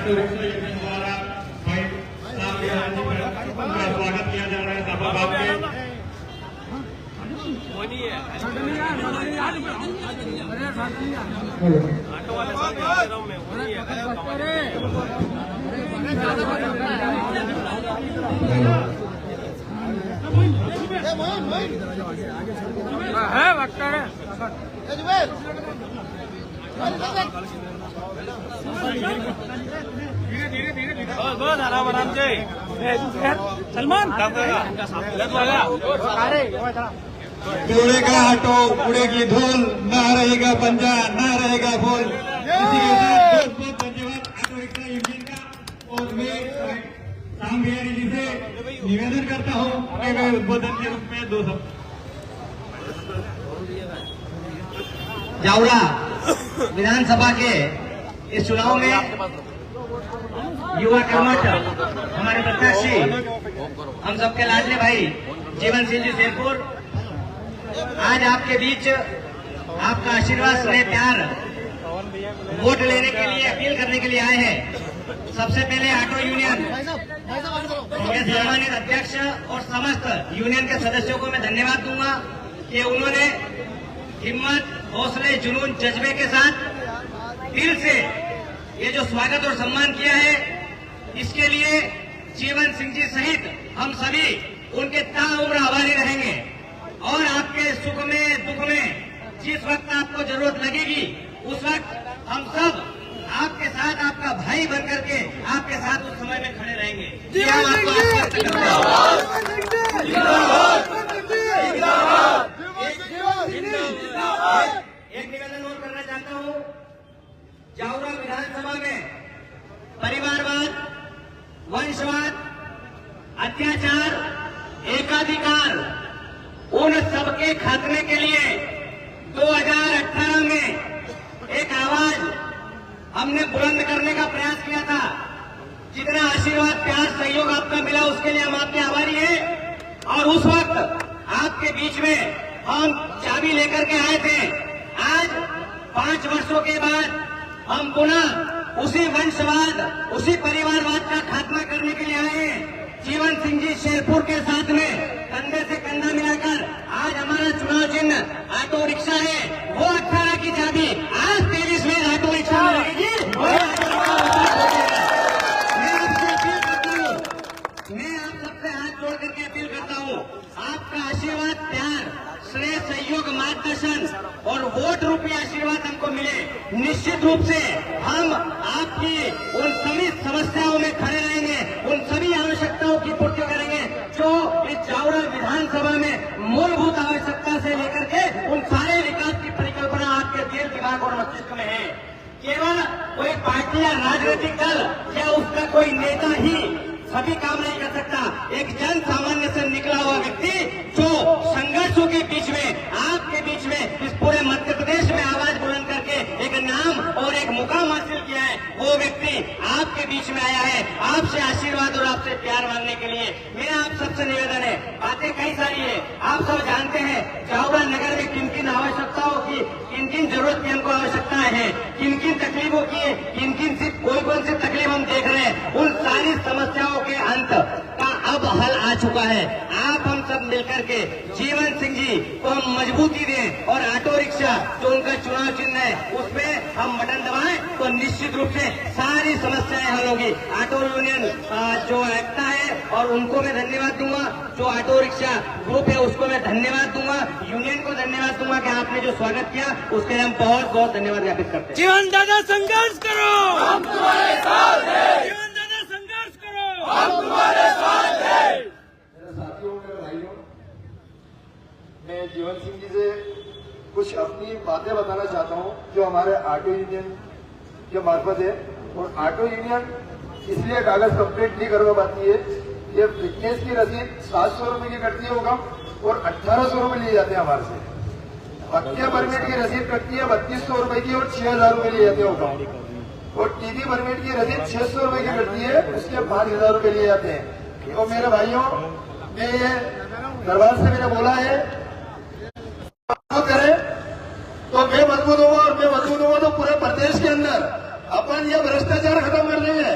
Auto rickshaw union द्वारा भाई साहब स्वागत किया जा रहा है सभागार में। ऑटो वाले साहब आराम आराम से सलमान कूड़े का हटो, कूड़े की धूल, ना रहेगा पंजा, ना रहेगा फूल। इसी के साथ बहुत बहुत धन्यवाद ऑटो रिक्शा यूनियन का। और मैं राम बिहारी जी से निवेदन करता हूँ कि वे उद्बोधन के रूप में 2 शब्द। जावरा विधानसभा के इस चुनाव में युवा कर्मठ हमारे प्रत्याशी हम सबके लाडले भाई जीवन सिंह जी शेरपुर आज आपके बीच आपका आशीर्वाद स्नेह प्यार वोट लेने के लिए अपील करने के लिए आए हैं। सबसे पहले ऑटो यूनियन के सम्मानित अध्यक्ष और समस्त यूनियन के सदस्यों को मैं धन्यवाद दूंगा कि उन्होंने हिम्मत, हौसले, जुनून, जज्बे के साथ दिल से ये जो स्वागत और सम्मान किया है, इसके लिए जीवन सिंह जी सहित हम सभी उनके ताउम्र आभारी रहेंगे। और आपके सुख में दुख में जिस वक्त आपको जरूरत लगेगी उस वक्त हम सब आपके साथ, आपका भाई बनकर के आपके साथ उस समय में खड़े रहेंगे। एक निवेदन और करना चाहता हूँ। जावरा विधानसभा में परिवारवाद, वंशवाद, अत्याचार, एकाधिकार, उन सबके खात्मे के लिए 2018 में एक आवाज हमने बुलंद करने का प्रयास किया था। जितना आशीर्वाद, प्यार, सहयोग आपका मिला उसके लिए हम आपके आभारी हैं। और उस वक्त आपके बीच में हम चाबी लेकर के आए थे। आज 5 वर्षों के बाद हम पुनः उसी वंशवाद, उसी परिवारवाद का खात्मा करने के लिए आए हैं। जीवन सिंह जी शेरपुर के साथ में कंधे से कंधा मिलाकर आज हमारा चुनाव चिन्ह ऑटो रिक्शा है। वो 18 की चाबी आज 23 में ऑटो रिक्शा में लगेगी। मैं आप सबसे हाथ जोड़ करके अपील करता हूँ, आपका आशीर्वाद, प्यार, स्नेह, सहयोग, मार्गदर्शन और वोट रूपी आशीर्वाद हमको मिले। निश्चित रूप से हम आपकी उन सभी समस्याओं में खड़े रहेंगे, उन सभी आवश्यकताओं की पूर्ति करेंगे जो इस जावरा विधानसभा में मूलभूत आवश्यकता से लेकर के उन सारे विकास की परिकल्पना आपके दिल, दिमाग और मस्तिष्क में है। केवल कोई पार्टी या राजनीतिक दल या उसका कोई नेता ही सभी काम नहीं कर सकता। एक जन सामान्य से निकला हुआ व्यक्ति जो संघर्षों के बीच में, आपके बीच में, इस पूरे मध्य प्रदेश में आवाज बुलंद करके एक नाम और एक मुकाम हासिल किया है, वो व्यक्ति आपके बीच में आया है आपसे आशीर्वाद और आपसे प्यार मांगने के लिए। मेरा आप सबसे निवेदन है, बातें कई सारी है, आप सब जानते हैं जावरा नगर में किन किन आवश्यकताओं की, किन किन जरूरत की हमको आवश्यकताएं हैं, किन किन तकलीफों की, किन किन सी कौन सी तकलीफ हम देख रहे हैं। उन सारी समस्याओं के अंत का अब हल आ चुका है। आप हम सब मिलकर के जीवन सिंह जी को हम मजबूती दें और ऑटो रिक्शा जो उनका चुनाव चिन्ह है उसमें हम बटन दबाएं तो निश्चित रूप से सारी समस्याएं हल होगी। ऑटो यूनियन जो एकता है और उनको मैं धन्यवाद दूंगा, जो ऑटो रिक्शा ग्रुप है उसको मैं धन्यवाद दूंगा, यूनियन को धन्यवाद दूंगा कि आपने जो स्वागत किया उसके लिए हम बहुत बहुत धन्यवाद ज्ञापित करते हैं। जीवन दादा संघर्ष करो, हम तुम्हारे साथ हैं। जीवन दादा संघर्ष करो, हम तुम्हारे साथ हैं। मेरे साथियों, मेरे भाइयों, मैं जीवन सिंह जी से कुछ अपनी बातें बताना चाहता हूं जो हमारे ऑटो यूनियन के मार्फत है। और ऑटो यूनियन इसलिए कागज कंप्लीट नहीं करवा पाती है, ये फिटनेस की रसीद 700 रुपए की कटती है वो कम और 1800 रुपए लिए जाते हैं हमारे से। पक्के परमिट की रसीद कटती है 3200 रुपए की और 6000 रुपए लिए जाते हैं वो कम। और टीवी परमिट की रसीद 600 रुपए की कटती है, उसके 5000 रुपए लिए जाते हैं। तो मेरे भाइयों, मैं दरबार से मैंने बोला है करें तो मैं मजबूत होगा और मैं मजबूत होगा तो पूरे प्रदेश के अंदर अपन ये भ्रष्टाचार खत्म कर देंगे।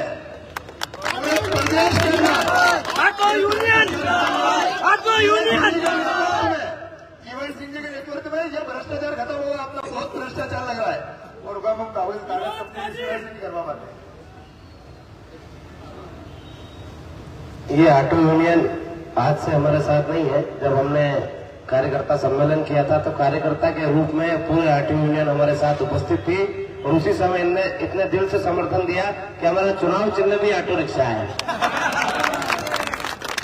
कागज नहीं करवा पाते। ये ऑटो यूनियन आज से हमारे साथ नहीं है। जब हमने कार्यकर्ता सम्मेलन किया था तो कार्यकर्ता के रूप में पूरे ऑटो यूनियन हमारे साथ उपस्थित थी और उसी समय इनने इतने दिल से समर्थन दिया कि हमारा चुनाव चिन्ह भी ऑटो रिक्शा है।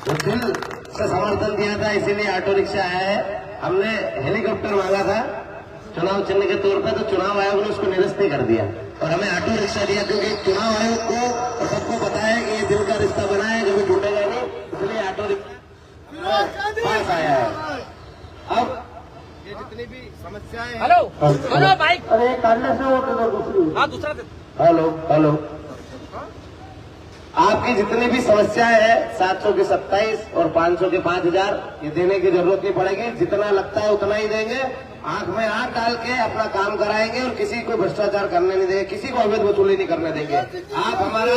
वो दिल से समर्थन दिया था, इसीलिए ऑटो रिक्शा आया है। हमने हेलीकॉप्टर मांगा था चुनाव चिन्ह के तौर पर, तो चुनाव आयोग ने उसको निरस्त कर दिया और हमें ऑटो रिक्शा दिया, क्योंकि चुनाव आयोग को सबको पता है कि ये दिल का रिश्ता बना है, कभी टूटेगा नहीं, इसलिए ऑटो रिक्शा पास आया है। अब ये जितनी भी समस्याएं हेलो हेलो बाइक अरे काटने से वो हाँ दूसरा दे। हेलो हेलो, आपकी जितनी भी समस्याएं हैं 700 की 27 और 500 के 5000 ये देने की जरूरत नहीं पड़ेगी। जितना लगता है उतना ही देंगे, आंख में आंख डाल के अपना काम कराएंगे और किसी को भ्रष्टाचार करने नहीं देंगे, किसी को अवैध वसूली नहीं करने देंगे। आप हमारा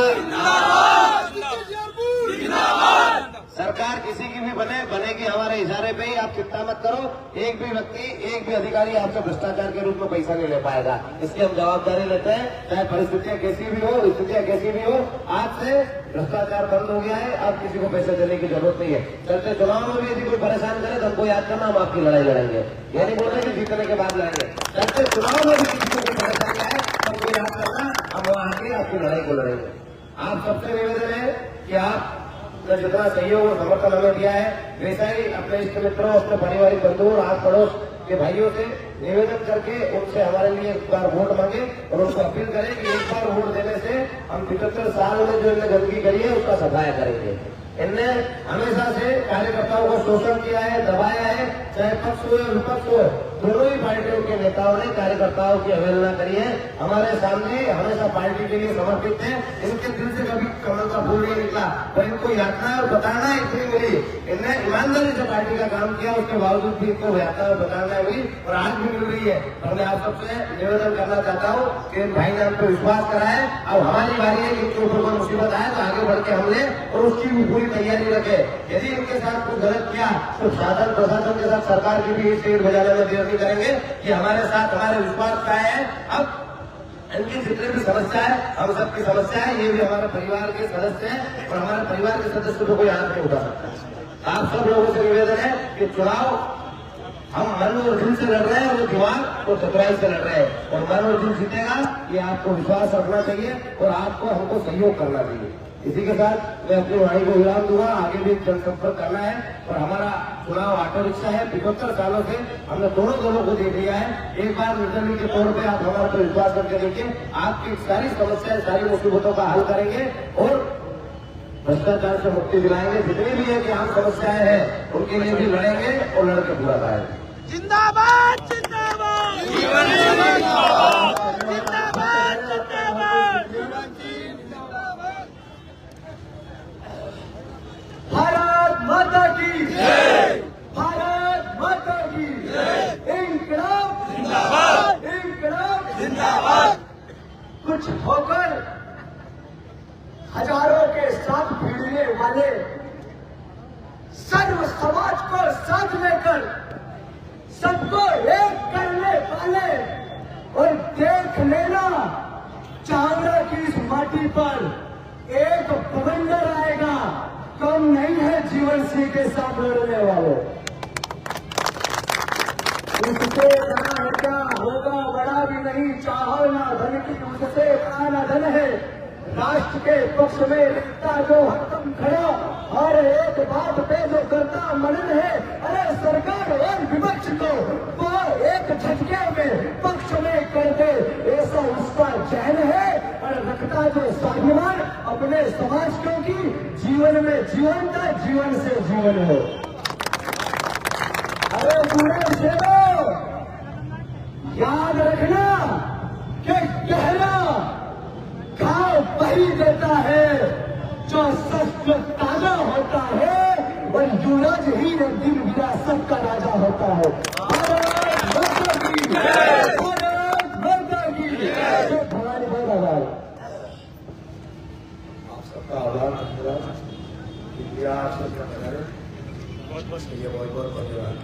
सरकार किसी की भी बनेगी हमारे इशारे पे ही, आप चिंता मत करो। एक भी व्यक्ति, एक भी अधिकारी आपसे भ्रष्टाचार के रूप में पैसा नहीं ले पाएगा, इसकी हम जवाबदारी लेते हैं। चाहे परिस्थितियां कैसी भी हो, स्थितियां कैसी भी हो, आज से भ्रष्टाचार बंद हो गया है। अब किसी को पैसे देने की जरूरत नहीं है। चलते चुनाव में भी यदि कोई परेशान करे तो हमको याद करना, हम आपकी लड़ाई लड़ेंगे। ये नहीं बोल रहे कि जीतने के बाद लड़ेंगे। चलते चुनाव में भी किसी को कोई परेशानी आए तो हमको याद करना, हम वहां आके आपकी लड़ाई को लड़ेंगे। आप सबसे निवेदन है कि आप जितना सहयोग और समर्थन हमें दिया है, वैसा ही अपने इष्ट मित्रों, अपने पारिवारिक बंधुओं और आस पड़ोस के भाइयों से निवेदन करके उनसे हमारे लिए एक बार वोट मांगे और उनको अपील करें कि एक बार वोट देने से हम 75 साल में जो इन्हें गंदगी करी है उसका सफाया करेंगे। इनने हमेशा से कार्यकर्ताओं को शोषण किया है, दबाया है, चाहे पक्ष हो या विपक्ष हो, दोनों ही पार्टियों के नेताओं ने कार्यकर्ताओं की अवहेलना करी है। हमारे सामने हमेशा पार्टी के लिए समर्पित है, इनके दिल से कभी कमल का फूल नहीं निकला, तो इनको यातना और बताना इतनी मिली। इनने ईमानदारी से पार्टी का काम किया, उसके बावजूद भी इनको यातना और बताना मिली और आज भी मिल रही है। और मैं आप सबसे निवेदन करना चाहता हूँ कि इन भाई ने हम पे विश्वास करा है। अब हमारी बारी है कि इनके ऊपर कोई मुसीबत आए तो आगे बढ़ के हमले और उसकी भी पूरी तैयारी रखे। यदि इनके साथ कुछ गलत किया तो शासन प्रशासन के साथ सरकार की भी सीट बजाने में देर नहीं करेंगे। कि हमारे साथ हमारे विश्वास का है। अब इनकी जितनी भी समस्या है, हम सबकी समस्या है, ये भी हमारे परिवार के सदस्य हैं और हमारे परिवार के सदस्य को कोई हाथ नहीं उठा सकता। आप सब लोगों से निवेदन है कि चुनाव हम मन और दिल से लड़ रहे हैं, वो दिमाग और चतुराई से लड़ रहे हैं और मन और दिल जीतेगा, ये आपको विश्वास रखना चाहिए और आपको हमको सहयोग करना चाहिए। इसी के साथ मैं अपनी वाणी को विराम दूंगा। आगे भी जनसंपर्क करना है और हमारा चुनाव ऑटो रिक्शा है। 75 सालों से हमने दोनों दलों को देख लिया है। एक बार निर्दलीय के तौर पे आप हमारे पर विश्वास करके देखिए, आपकी सारी समस्याएं, सारी मुसीबतों का हल करेंगे और भ्रष्टाचार से मुक्ति दिलाएंगे। जितनी भी है कि आम समस्याएं हैं उनके लिए भी लड़ेंगे और लड़के पूरा करेंगे। जिंदाबाद जिंदाबाद जिंदाबाद जिंदाबाद जिंदाबाद। भारत माता की जय, भारत माता की जय। इंकलाब जिंदाबाद, इंकलाब जिंदाबाद। कुछ होकर हजारों के साथ भिड़ने वाले, सर्व समाज को साथ लेकर सबको एक करने वाले और देख लेना, चांगड़ा की इस माटी पर एक बवंडर आएगा, कम नहीं है जीवन सिंह के साथ लड़ने वाले। उससे बड़ा है क्या होगा, बड़ा भी नहीं, चाहो ना धन की, उससे बड़ा ना धन है। राष्ट्र के पक्ष में रहता जो हरदम खड़ा, हर एक बात पे जो करता मनन है। अरे सरकार और विपक्ष को वो एक झटके में पक्ष में कर दे, ऐसा उसका चयन है। और रखता जो स्वाभिमान अपने समाज की जीवन में जीवन का, जीवन से जीवन हो। अरे पूरे सेवो याद रखना कि गहरा घाव वही देता है जो सच ताजा होता है, वह युवराज ही एक दिन विरासत का राजा होता है। भारत माता की जय, भारत माता की जय। भगवान बहुत आभार, आप सबका आभार, धन्यवाद। इंडिया आप सबका बहुत बहुत धन्यवाद।